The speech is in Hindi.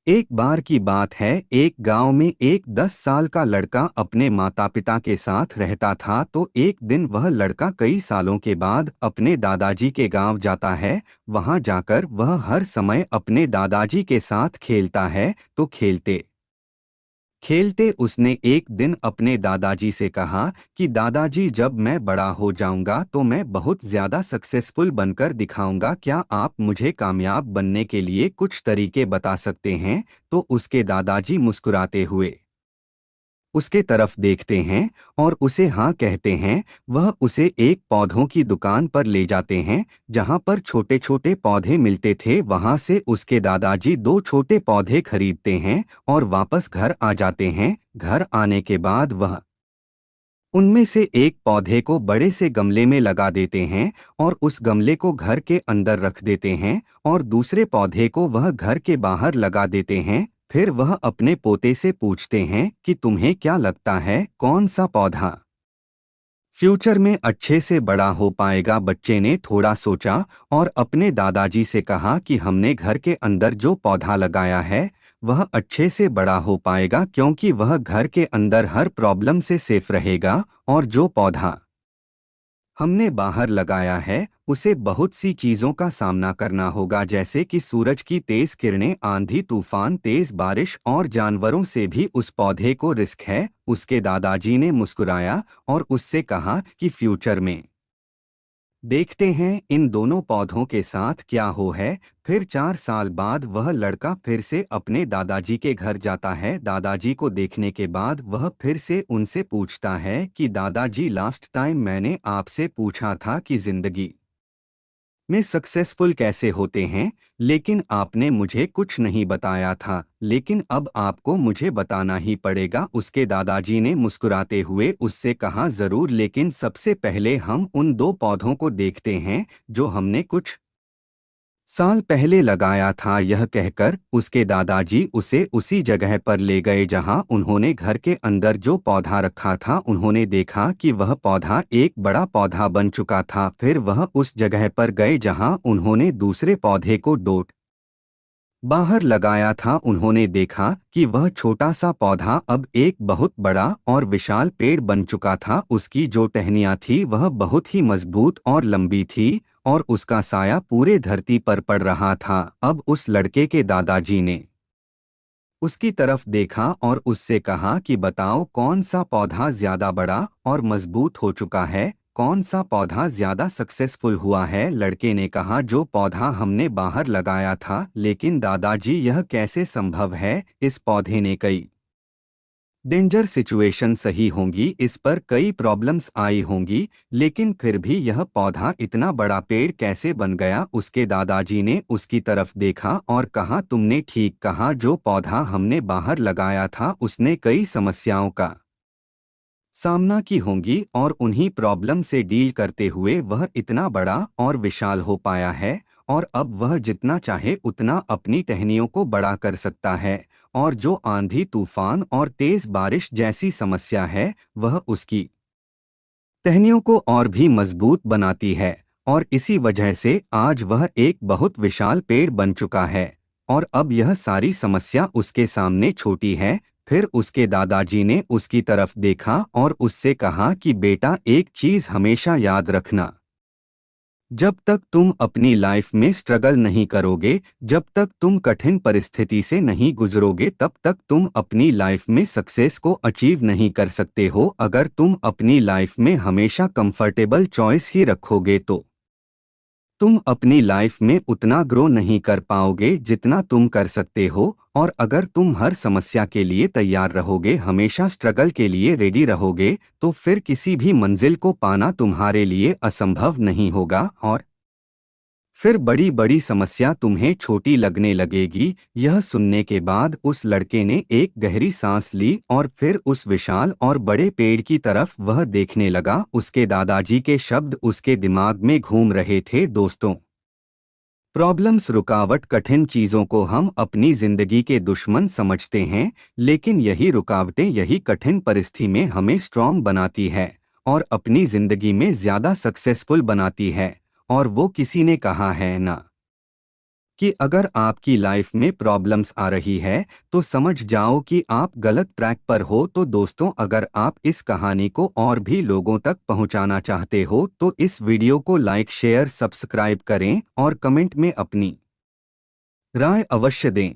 एक बार की बात है, एक गांव में एक 10 साल का लड़का अपने माता पिता के साथ रहता था। तो एक दिन वह लड़का कई सालों के बाद अपने दादाजी के गांव जाता है। वहां जाकर वह हर समय अपने दादाजी के साथ खेलता है। तो खेलते खेलते उसने एक दिन अपने दादाजी से कहा कि दादाजी, जब मैं बड़ा हो जाऊंगा तो मैं बहुत ज़्यादा सक्सेसफुल बनकर दिखाऊंगा। क्या आप मुझे कामयाब बनने के लिए कुछ तरीके बता सकते हैं? तो उसके दादाजी मुस्कुराते हुए उसके तरफ देखते हैं और उसे हाँ कहते हैं। वह उसे एक पौधों की दुकान पर ले जाते हैं जहाँ पर छोटे छोटे पौधे मिलते थे। वहाँ से उसके दादाजी दो छोटे पौधे खरीदते हैं और वापस घर आ जाते हैं। घर आने के बाद वह उनमें से एक पौधे को बड़े से गमले में लगा देते हैं और उस गमले को घर के अंदर रख देते हैं और दूसरे पौधे को वह घर के बाहर लगा देते हैं। फिर वह अपने पोते से पूछते हैं कि तुम्हें क्या लगता है, कौन सा पौधा फ्यूचर में अच्छे से बड़ा हो पाएगा? बच्चे ने थोड़ा सोचा और अपने दादाजी से कहा कि हमने घर के अंदर जो पौधा लगाया है वह अच्छे से बड़ा हो पाएगा, क्योंकि वह घर के अंदर हर प्रॉब्लम से सेफ रहेगा। और जो पौधा हमने बाहर लगाया है उसे बहुत सी चीजों का सामना करना होगा, जैसे कि सूरज की तेज किरणें, आंधी तूफान, तेज बारिश और जानवरों से भी उस पौधे को रिस्क है। उसके दादाजी ने मुस्कुराया और उससे कहा कि फ्यूचर में देखते हैं इन दोनों पौधों के साथ क्या हो है। फिर 4 साल बाद वह लड़का फिर से अपने दादाजी के घर जाता है। दादाजी को देखने के बाद वह फिर से उनसे पूछता है कि दादाजी, लास्ट टाइम मैंने आपसे पूछा था कि जिंदगी में सक्सेसफुल कैसे होते हैं, लेकिन आपने मुझे कुछ नहीं बताया था, लेकिन अब आपको मुझे बताना ही पड़ेगा। उसके दादाजी ने मुस्कुराते हुए उससे कहा, जरूर, लेकिन सबसे पहले हम उन दो पौधों को देखते हैं जो हमने कुछ साल पहले लगाया था। यह कहकर उसके दादाजी उसे उसी जगह पर ले गए जहां उन्होंने घर के अंदर जो पौधा रखा था। उन्होंने देखा कि वह पौधा एक बड़ा पौधा बन चुका था। फिर वह उस जगह पर गए जहां उन्होंने दूसरे पौधे को डोट बाहर लगाया था। उन्होंने देखा कि वह छोटा सा पौधा अब एक बहुत बड़ा और विशाल पेड़ बन चुका था। उसकी जो टहनियाँ थी वह बहुत ही मजबूत और लंबी थी और उसका साया पूरे धरती पर पड़ रहा था। अब उस लड़के के दादाजी ने उसकी तरफ देखा और उससे कहा कि बताओ, कौन सा पौधा ज्यादा बड़ा और मजबूत हो चुका है, कौन सा पौधा ज्यादा सक्सेसफुल हुआ है? लड़के ने कहा, जो पौधा हमने बाहर लगाया था। लेकिन दादाजी, यह कैसे संभव है? इस पौधे ने कई डेंजर सिचुएशन सही होंगी, इस पर कई प्रॉब्लम्स आई होंगी, लेकिन फिर भी यह पौधा इतना बड़ा पेड़ कैसे बन गया? उसके दादाजी ने उसकी तरफ देखा और कहा, तुमने ठीक कहा, जो पौधा हमने बाहर लगाया था उसने कई समस्याओं का सामना की होंगी और उन्हीं प्रॉब्लम से डील करते हुए वह इतना बड़ा और विशाल हो पाया है। और अब वह जितना चाहे उतना अपनी टहनियों को बड़ा कर सकता है। और जो आंधी तूफान और तेज बारिश जैसी समस्या है वह उसकी टहनियों को और भी मजबूत बनाती है। और इसी वजह से आज वह एक बहुत विशाल पेड़ बन चुका है और अब यह सारी समस्या उसके सामने छोटी है। फिर उसके दादाजी ने उसकी तरफ देखा और उससे कहा कि बेटा, एक चीज हमेशा याद रखना, जब तक तुम अपनी लाइफ में स्ट्रगल नहीं करोगे, जब तक तुम कठिन परिस्थिति से नहीं गुजरोगे, तब तक तुम अपनी लाइफ में सक्सेस को अचीव नहीं कर सकते हो। अगर तुम अपनी लाइफ में हमेशा कंफर्टेबल चॉइस ही रखोगे तो तुम अपनी लाइफ में उतना ग्रो नहीं कर पाओगे जितना तुम कर सकते हो। और अगर तुम हर समस्या के लिए तैयार रहोगे, हमेशा स्ट्रगल के लिए रेडी रहोगे, तो फिर किसी भी मंजिल को पाना तुम्हारे लिए असंभव नहीं होगा और फिर बड़ी बड़ी समस्या तुम्हें छोटी लगने लगेगी। यह सुनने के बाद उस लड़के ने एक गहरी सांस ली और फिर उस विशाल और बड़े पेड़ की तरफ वह देखने लगा। उसके दादाजी के शब्द उसके दिमाग में घूम रहे थे, दोस्तों, प्रॉब्लम्स, रुकावट, कठिन चीजों को हम अपनी जिंदगी के दुश्मन समझते हैं, लेकिन यही रुकावटें, यही कठिन परिस्थिति में हमें स्ट्रांग बनाती है और अपनी जिंदगी में ज्यादा सक्सेसफुल बनाती है। और वो किसी ने कहा है ना, कि अगर आपकी लाइफ में प्रॉब्लम्स आ रही है तो समझ जाओ कि आप गलत ट्रैक पर हो। तो दोस्तों, अगर आप इस कहानी को और भी लोगों तक पहुंचाना चाहते हो तो इस वीडियो को लाइक, शेयर, सब्सक्राइब करें और कमेंट में अपनी राय अवश्य दें।